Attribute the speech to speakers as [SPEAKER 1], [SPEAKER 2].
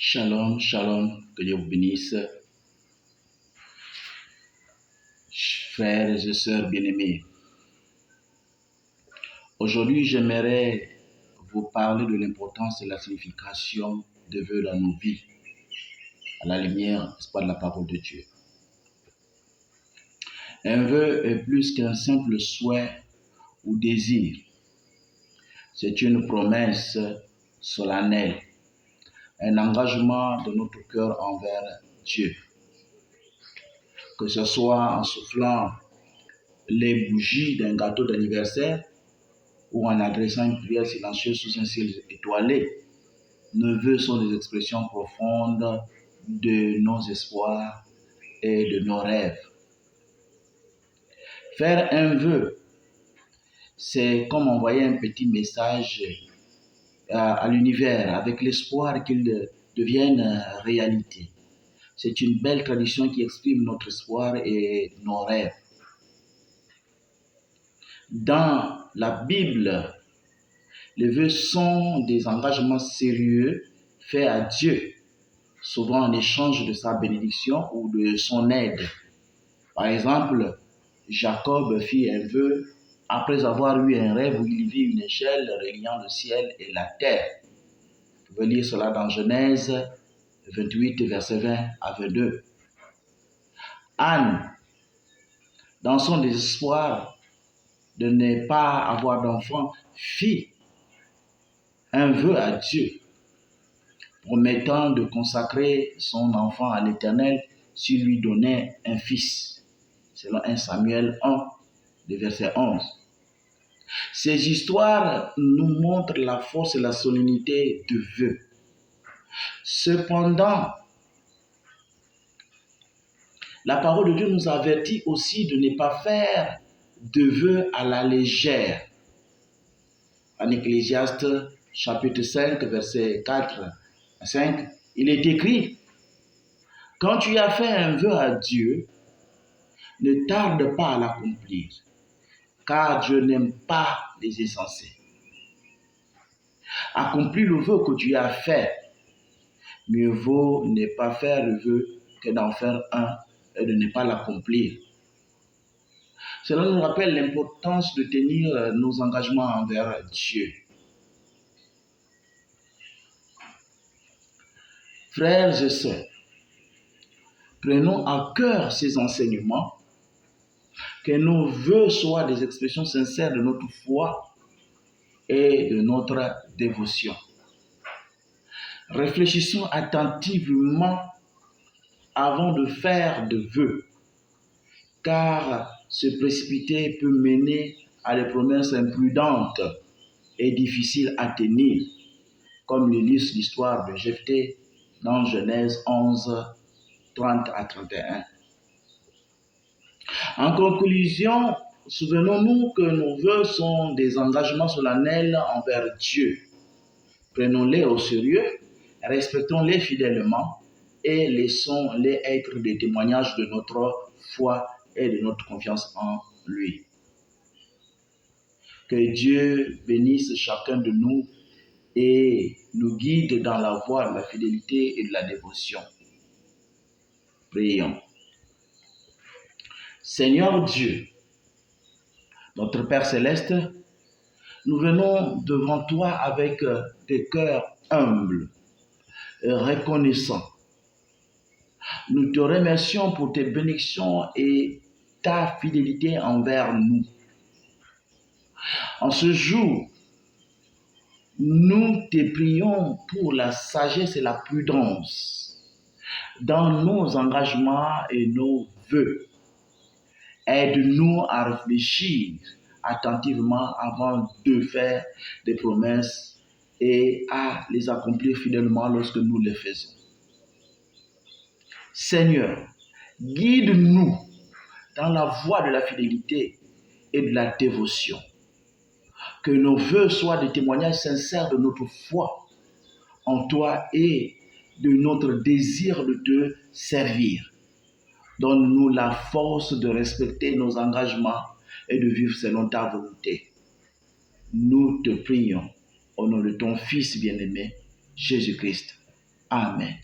[SPEAKER 1] Shalom, shalom, que Dieu vous bénisse. Frères et sœurs bien-aimés, aujourd'hui j'aimerais vous parler de l'importance et la signification des vœux dans nos vies, à la lumière, n'est-ce pas, de la parole de Dieu. Un vœu est plus qu'un simple souhait ou désir. C'est une promesse solennelle, un engagement de notre cœur envers Dieu. Que ce soit en soufflant les bougies d'un gâteau d'anniversaire ou en adressant une prière silencieuse sous un ciel étoilé, nos vœux sont des expressions profondes de nos espoirs et de nos rêves. Faire un vœu, c'est comme envoyer un petit message à l'univers avec l'espoir qu'il devienne réalité. C'est une belle tradition qui exprime notre espoir et nos rêves. Dans la Bible, les vœux sont des engagements sérieux faits à Dieu, souvent en échange de sa bénédiction ou de son aide. Par exemple, Jacob fit un vœu après avoir eu un rêve où il vit une échelle reliant le ciel et la terre. Vous pouvez lire cela dans Genèse 28, versets 20 à 22. Anne, dans son désespoir de ne pas avoir d'enfant, fit un vœu à Dieu, promettant de consacrer son enfant à l'Éternel s'il lui donnait un fils, selon 1 Samuel 1, verset 11. Ces histoires nous montrent la force et la solennité du vœu. Cependant, la parole de Dieu nous avertit aussi de ne pas faire de vœux à la légère. En Ecclésiaste chapitre 5, verset 4 à 5, il est écrit: quand tu as fait un vœu à Dieu, ne tarde pas à l'accomplir, car Dieu n'aime pas les insensés. Accomplis le vœu que tu as fait. Mieux vaut ne pas faire le vœu que d'en faire un et de ne pas l'accomplir. Cela nous rappelle l'importance de tenir nos engagements envers Dieu. Frères et sœurs, prenons à cœur ces enseignements, que nos vœux soient des expressions sincères de notre foi et de notre dévotion. Réfléchissons attentivement avant de faire de vœux, car se précipiter peut mener à des promesses imprudentes et difficiles à tenir, comme l'illustre l'histoire de Jephthé dans Genèse 11, 30 à 31. En conclusion, souvenons-nous que nos vœux sont des engagements solennels envers Dieu. Prenons-les au sérieux, respectons-les fidèlement et laissons-les être des témoignages de notre foi et de notre confiance en lui. Que Dieu bénisse chacun de nous et nous guide dans la voie de la fidélité et de la dévotion. Prions. Seigneur Dieu, notre Père Céleste, nous venons devant toi avec des cœurs humbles et reconnaissants. Nous te remercions pour tes bénédictions et ta fidélité envers nous. En ce jour, nous te prions pour la sagesse et la prudence dans nos engagements et nos vœux. Aide-nous à réfléchir attentivement avant de faire des promesses et à les accomplir fidèlement lorsque nous les faisons. Seigneur, guide-nous dans la voie de la fidélité et de la dévotion. Que nos vœux soient des témoignages sincères de notre foi en toi et de notre désir de te servir. Donne-nous la force de respecter nos engagements et de vivre selon ta volonté. Nous te prions au nom de ton Fils bien-aimé, Jésus-Christ. Amen.